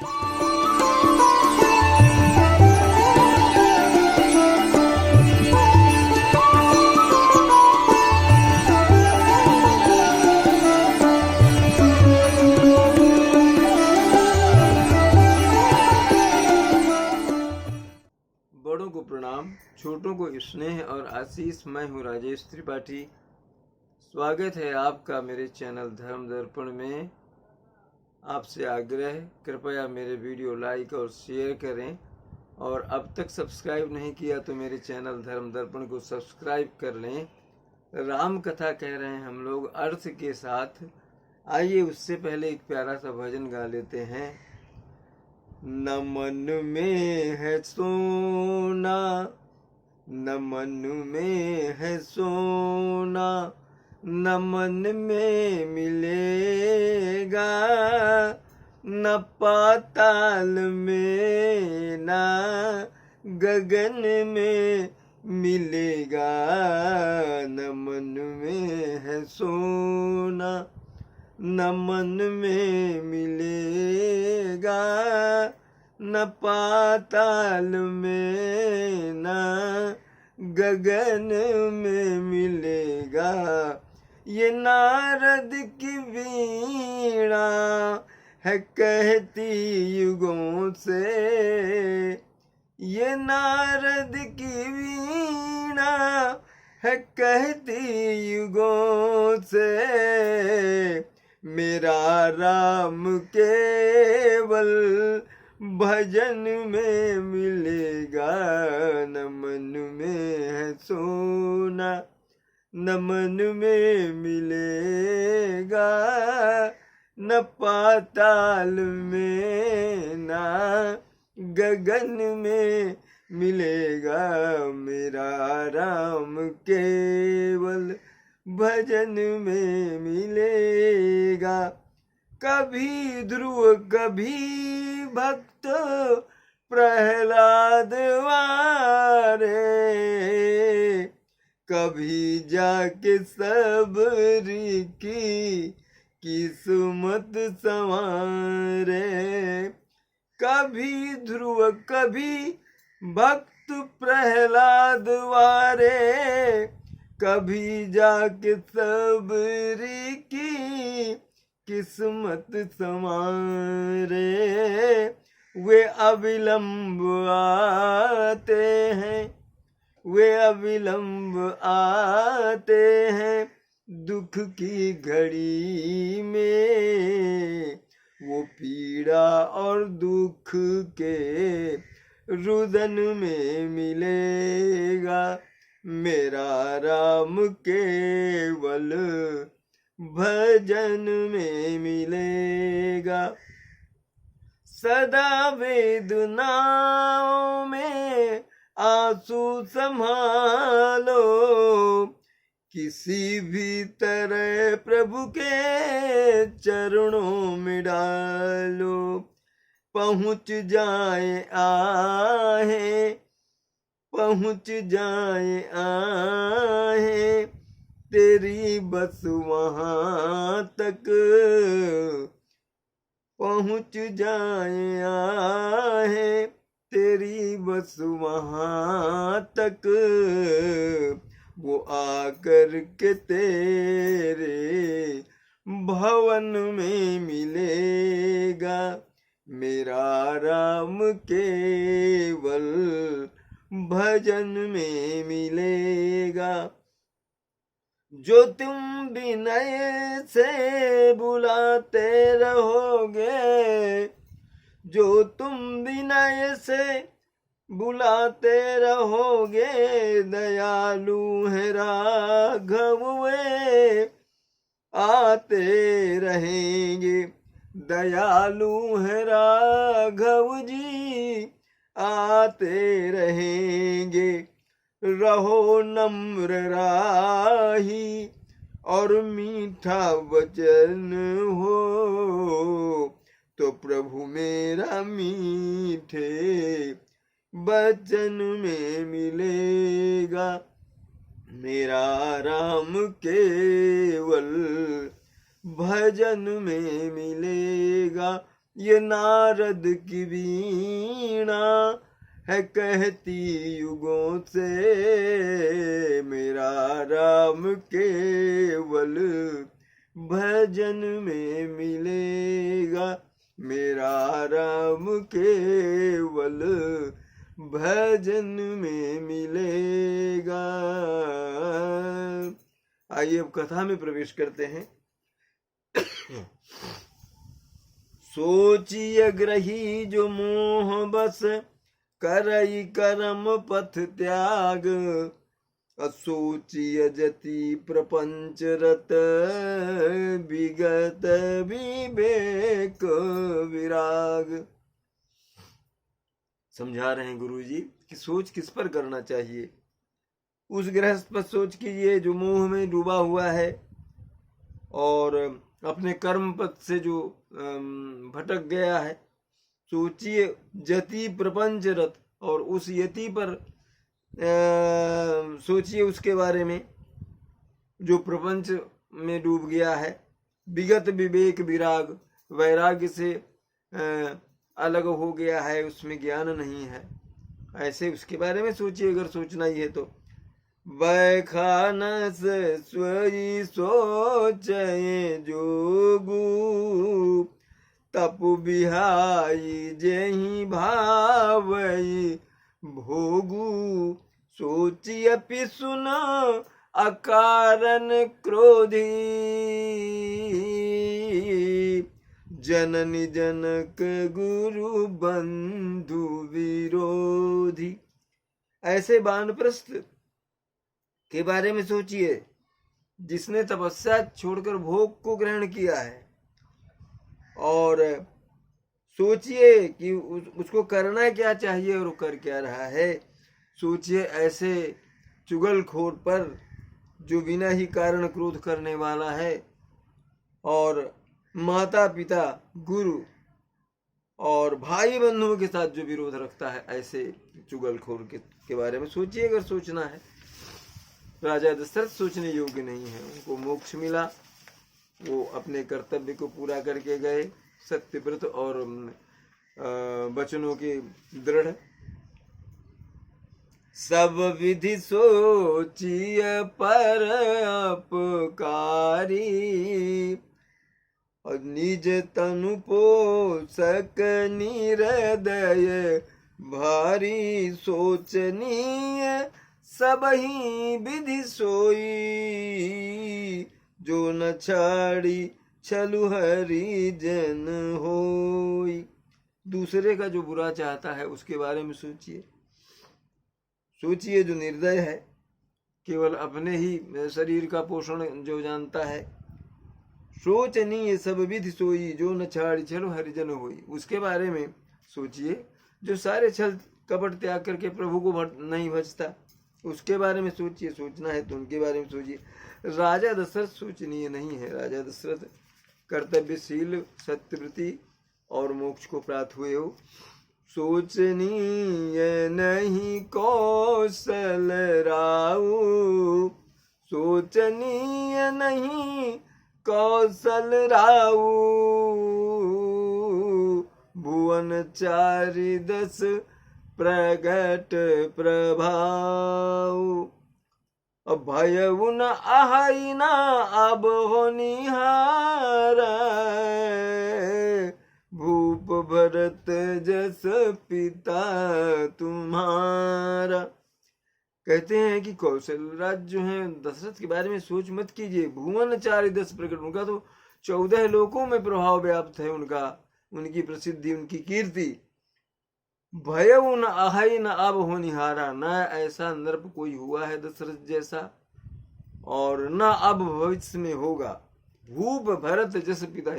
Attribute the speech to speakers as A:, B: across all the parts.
A: बड़ों को प्रणाम, छोटों को स्नेह और आशीष। मैं हूँ राजेश त्रिपाठी। स्वागत है आपका मेरे चैनल धर्म दर्पण में। आपसे आग्रह, कृपया मेरे वीडियो लाइक और शेयर करें, और अब तक सब्सक्राइब नहीं किया तो मेरे चैनल धर्म दर्पण को सब्सक्राइब कर लें। राम कथा कह रहे हैं हम लोग अर्थ के साथ। आइए उससे पहले एक प्यारा सा भजन गा लेते हैं। न मन में है सोना, न मन में है सोना, न मन में मिलेगा, न पाताल में न गगन में मिलेगा। न मन में है सोना, न मन में मिलेगा, न पाताल में न गगन में मिलेगा। ये नारद की वीणा है कहती युगों से, ये नारद की वीणा है कहती युगों से। मेरा राम केवल भजन में मिलेगा। न मन में है सोना, न मन में मिलेगा, न पाताल में न गगन में मिलेगा। मेरा राम केवल भजन में मिलेगा। कभी ध्रुव कभी भक्त प्रहलाद वारे, कभी जाके सबरी की किस्मत संवारे। कभी ध्रुव कभी भक्त प्रहलाद वारे, कभी जाके सबरी की किस्मत संवारे। वे अविलंब आते हैं, वे अविलंब आते हैं दुख की घड़ी में। वो पीड़ा और दुख के रुदन में मिलेगा। मेरा राम केवल भजन में मिलेगा। सदा वेदनाओं में आंसू संभालो, किसी भी तरह प्रभु के चरणों में डालो। पहुँच जाए आहे, पहुँच जाए आहे तेरी बस वहाँ तक। पहुँच जाए आहे तेरी बस वहाँ तक। वो आकर के तेरे भवन में मिलेगा। मेरा राम केवल भजन में मिलेगा। जो तुम विनय से बुलाते रहोगे, जो तुम विनय से बुलाते रहोगे, दयालु है राघव वे आते रहेंगे। दयालु है राघव जी आते रहेंगे। रहो नम्र राही और मीठा वचन हो, तो प्रभु मेरा मीठे वचन में मिलेगा। मेरा राम केवल भजन में मिलेगा। ये नारद की वीणा है कहती युगों से, मेरा राम केवल भजन में मिलेगा, मेरा राम केवल भजन में मिलेगा। आइए अब कथा में प्रवेश करते हैं। सोचिए ग्रही जो मोह बस, करई कर्म पथ त्याग, असोचिय जति प्रपंच रत, विगत विवेक विराग। समझा रहे हैं गुरु जी कि सोच किस पर करना चाहिए। उस गृहस्थ पर सोच कीजिए जो मोह में डूबा हुआ है और अपने कर्म पथ से जो भटक गया है। सोचिए जति प्रपंच रत, और उस यति पर सोचिए उसके बारे में जो प्रपंच में डूब गया है। विगत विवेक विराग, वैराग्य से अलग हो गया है, उसमें ज्ञान नहीं है, ऐसे उसके बारे में सोचिए अगर सोचना ही है तो। बैखानस सोई सोचये जोगु, तपु बिहाई जेहि भावई भोगु, सोची अपि सुन अकारण क्रोधी, जननी जनक गुरु बंधु विरोधी। ऐसे वानप्रस्थ के बारे में सोचिए जिसने तपस्या छोड़कर भोग को ग्रहण किया है, और सोचिए कि उसको करना क्या चाहिए और वो कर क्या रहा है। सोचिए ऐसे चुगलखोर पर जो बिना ही कारण क्रोध करने वाला है, और माता पिता गुरु और भाई बंधुओं के साथ जो विरोध रखता है, ऐसे चुगलखोर के बारे में सोचिए अगर सोचना है। राजा दशरथ सोचने योग्य नहीं है, उनको मोक्ष मिला, वो अपने कर्तव्य को पूरा करके गए, सत्यव्रत और वचनों के दृढ़। सब विधि सोचिय पर अपकारी, और निज तनु पोषक निरदय भारी, सोचनीय सबही विधि सोई, जो न छाड़ी छलु हरि जन होई। दूसरे का जो बुरा चाहता है उसके बारे में सोचिए। सोचिए जो निर्दय है, केवल अपने ही शरीर का पोषण जो जानता है। सोचनीय सब विधि सोई, जो न छाड़ी छलु हरि जन होई। उसके बारे में सोचिए जो सारे छल कपट त्याग करके प्रभु को नहीं भजता, उसके बारे में सोचिए। सोचना है तो उनके बारे में सोचिए। राजा दशरथ सोचनीय नहीं है। राजा दशरथ कर्तव्यशील, सत्यव्रती और मोक्ष को प्राप्त हुए हो। सोचनीय नहीं कौशल राऊ, सोचनीय नहीं कौशल राऊ, भुवन चारि दस प्रगट प्रभाव। अब भय उन आहई ना अब होनिहार, भूप भरत जस पिता तुम्हारा। कहते हैं कि कौशल राज जो है दशरथ के बारे में सोच मत कीजिए। भुवन चारि दस प्रकट, उनका तो 14 लोकों में प्रभाव व्याप्त है, उनका, उनकी प्रसिद्धि, उनकी कीर्ति। भय न आहई न अब होनिहारा, न ऐसा नृप कोई हुआ है दशरथ जैसा, और न अब भविष्य में होगा। भूप भरत जस पिता,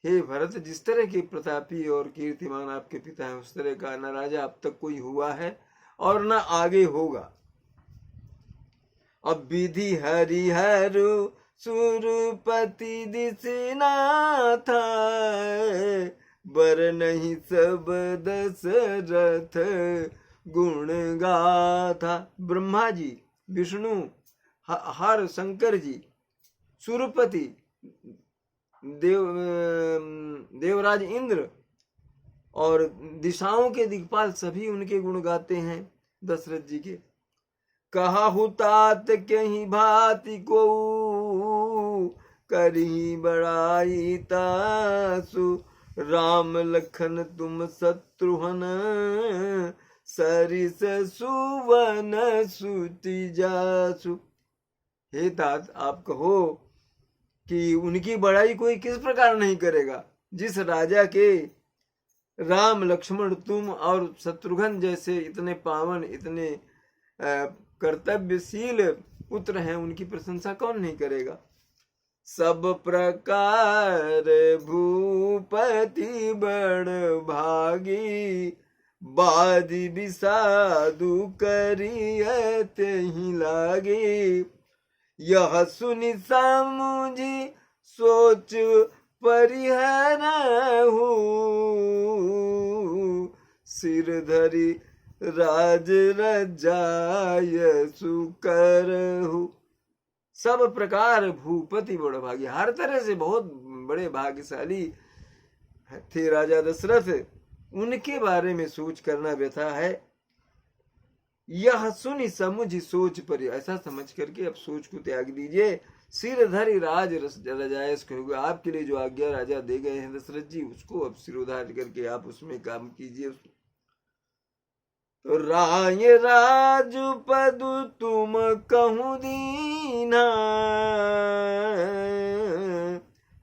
A: हे भरत, जिस तरह के प्रतापी और कीर्तिमान आपके पिता हैं, उस तरह का न राजा अब तक कोई हुआ है और न आगे होगा। अब विधि हरिहर सुरपति दिशनाथ, बर नहीं सब दशरथ गुण गाथा। ब्रह्मा जी, विष्णु, हर शंकर जी, सुरपति देवराज इंद्र और दिशाओं के दिक्पाल सभी उनके गुण गाते हैं दशरथ जी के। कहा हुतात कहीं भांति को करही बड़ाई तासु, राम लखन तुम शत्रुघ्न सरिस सुवन सुति जासु। हे तात, आप कहो कि उनकी बड़ाई कोई किस प्रकार नहीं करेगा, जिस राजा के राम लक्ष्मण तुम और शत्रुघ्न जैसे इतने पावन इतने कर्तव्यशील पुत्र हैं, उनकी प्रशंसा कौन नहीं करेगा। सब प्रकार भूपति बड़ भागी, बादि बिसादु करियत ही लागे। यह सुनि समुझी सोच परिहरहु, सिर धरि राज रजाय सुकरहु। सब प्रकार भूपति बड़ भागी, हर तरह से बहुत बड़े भाग्यशाली थे राजा दशरथ, उनके बारे में सोच करना व्यथा है। यह सुनी समुझ सोच पर, ऐसा समझ करके अब सोच को त्याग दीजिए। सिर धरि राज रजायस कहोगे, आपके लिए जो आज्ञा राजा दे गए हैं दशरथ जी, उसको अब सिरोधार्य करके आप उसमें काम कीजिए। तो राय राजपद तुम कहूँ दीना,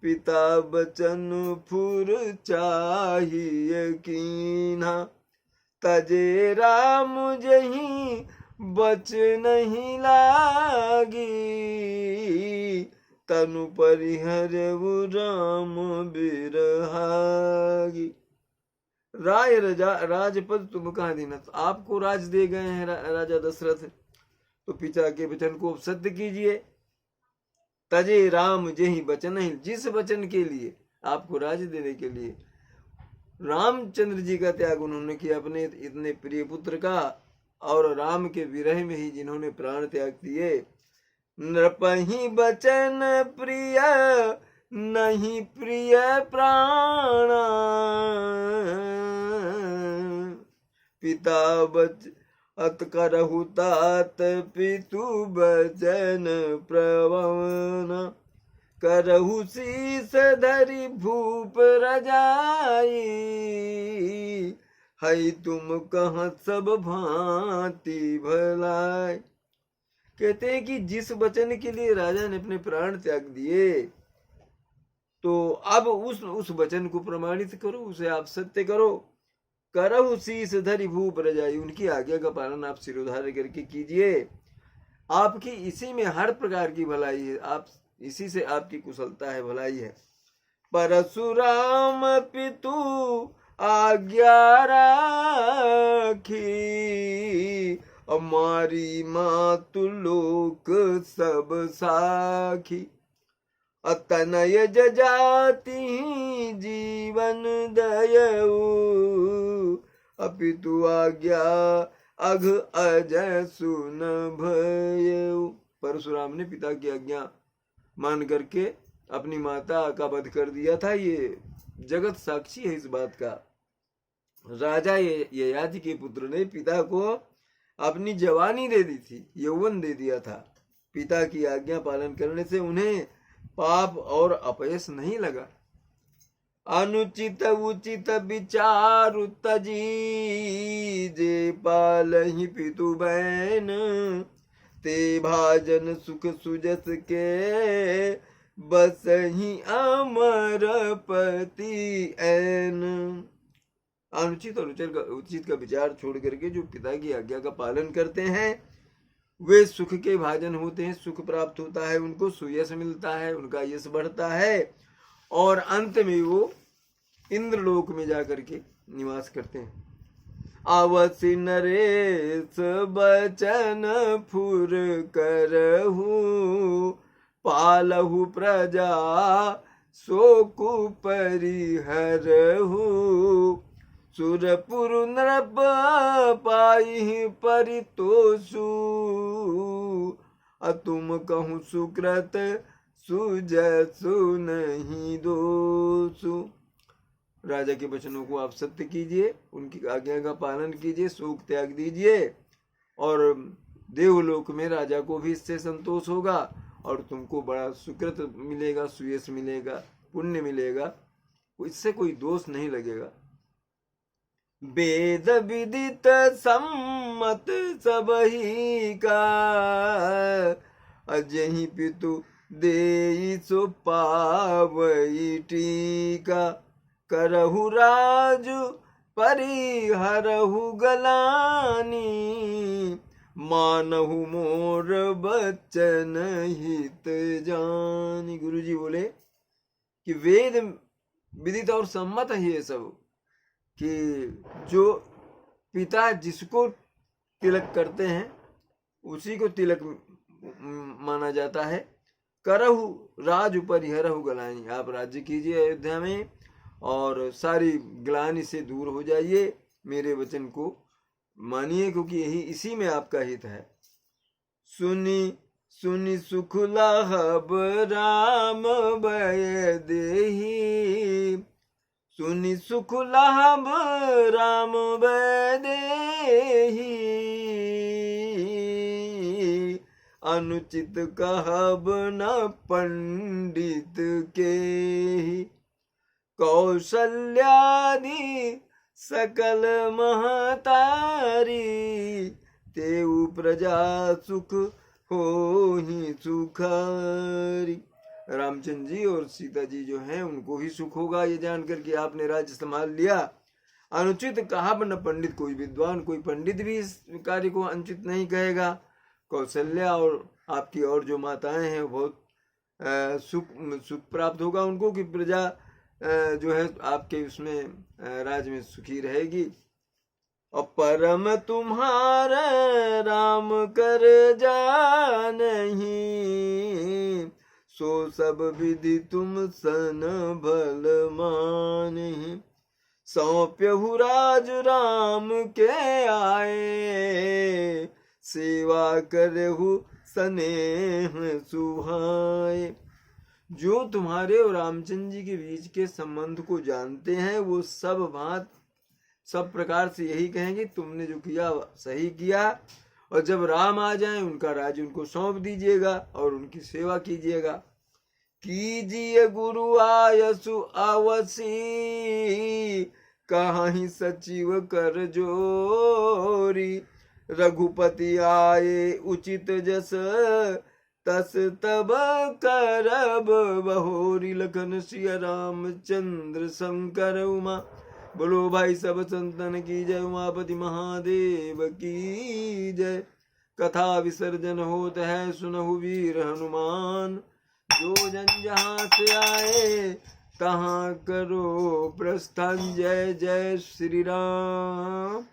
A: पिता बचन फुर चाहिए कीना। तजे राम जही बच नहीं लागी, तनु परिहर राम बिरहागी। राय राजपद तुम कहाँ दीना, तो आपको राज दे गए हैं राजा दशरथ, तो पिता के वचन को सत्य कीजिए। तजे राम जही बचन ही, जिस वचन के लिए आपको राज देने के लिए रामचंद्र जी का त्याग उन्होंने किया, अपने इतने प्रिय पुत्र का, और राम के विरह में ही जिन्होंने प्राण त्याग दिए। नृपहि बचन प्रिय नहीं प्रिय प्राणा, पिता बच अत करहु तात पितु बचन प्रवना। करहु शीस धरि भूप रजाई, हई तुम कहाँ सब भांति भलाई। कहते हैं कि जिस वचन के लिए राजा ने अपने प्राण त्याग दिए, तो अब उस वचन को प्रमाणित करो, उसे आप सत्य करो। करहु शीस धरि भूप रजाई, उनकी आज्ञा का पालन आप सिरोधार्य करके कीजिए। आपकी इसी में हर प्रकार की भलाई है, आप इसी से आपकी कुशलता है, भलाई है। परशुराम पितु आज्ञा राखी, हमारी मातु लोक सब साखी। अतनय जजाति जीवन दयऊ, अपितु आज्ञा अघ अजय सुन भयऊ। परशुराम ने पिता की आज्ञा मान करके अपनी माता का वध कर दिया था, ये जगत साक्षी है इस बात का। राजा ययाति के पुत्र ने पिता को अपनी जवानी दे दी थी, यौवन दे दिया था। पिता की आज्ञा पालन करने से उन्हें पाप और अपयश नहीं लगा। अनुचित उचित विचार तजी, जे पालहि पितु बैन, ते भाजन सुख सुजस के, बस ही अमर पति ऐन। अनुचित और उचित का विचार छोड़ करके जो पिता की आज्ञा का पालन करते हैं, वे सुख के भाजन होते हैं, सुख प्राप्त होता है उनको, सुयश मिलता है, उनका यश बढ़ता है, और अंत में वो इंद्रलोक में जाकर के निवास करते हैं। अवसि नरेश बचन फुर करहु, पालहु प्रजा शोकु परिहरहु। सुरपुर नृप पाई परितोषु, अतुम कहूँ सुकृत सुजसु नहीं दोषु। राजा के वचनों को आप सत्य कीजिए, उनकी आज्ञा का पालन कीजिए, शोक त्याग दीजिए, और देवलोक में राजा को भी इससे संतोष होगा और तुमको बड़ा सुकृत मिलेगा, सुयश मिलेगा, पुण्य मिलेगा, इससे कोई दोष नहीं लगेगा। वेद विदित सम्मत सबही का, अजहि पितु देई सो पावई टीका। करहु राजु परिहरहु गलानी, मानहु मोर बचन हित जानी। गुरु जी बोले कि वेद विदित और सम्मत है ये सब, कि जो पिता जिसको तिलक करते हैं उसी को तिलक माना जाता है। करहु राज परिहरहु गलानी, आप राज्य कीजिए अयोध्या में और सारी ग्लानि से दूर हो जाइए, मेरे वचन को मानिए, क्योंकि यही इसी में आपका हित है। सुनी सुनी सुख लाभ राम भय देहि, सुनी सुख लाभ राम भय देहि। अनुचित कहब न पंडित के, कौशल्यादि सकल महतारी। तेउ प्रजा सुख होहि सुखारी। रामचंद्र जी और सीता जी जो हैं उनको भी सुख होगा ये जानकर कि आपने राज्य संभाल लिया। अनुचित कहब न पंडित, कोई विद्वान कोई पंडित भी इस कार्य को अनुचित नहीं कहेगा। कौशल्या और आपकी और जो माताएं हैं बहुत सुख प्राप्त होगा उनको, कि प्रजा जो है आपके उसमें राज में सुखी रहेगी। और परम तुम्हारा राम कर जानहि, सो सब विधि तुम सन भल मानहि। सौंप्यहु राज राम के आए, सेवा करहु स्नेह सुहाए। जो तुम्हारे और रामचंद्र जी के बीच के संबंध को जानते हैं वो सब प्रकार से यही कहेंगे तुमने जो किया सही किया, और जब राम आ जाएं उनका राज्य उनको सौंप दीजिएगा और उनकी सेवा कीजिएगा। कीजिए गुरु आयसु अवसी, कहीं सचिव कर जोरी। रघुपति आए उचित जस, तस तब करब बहोरी। लखन सिया रामचंद्र शंकर उमा, बोलो भाई सब संतन की जय। उमापति महादेव की जय। कथा विसर्जन होत है सुनहु वीर हनुमान, जो जन जहाँ से आए तहाँ करो प्रस्थान। जय जय श्री राम।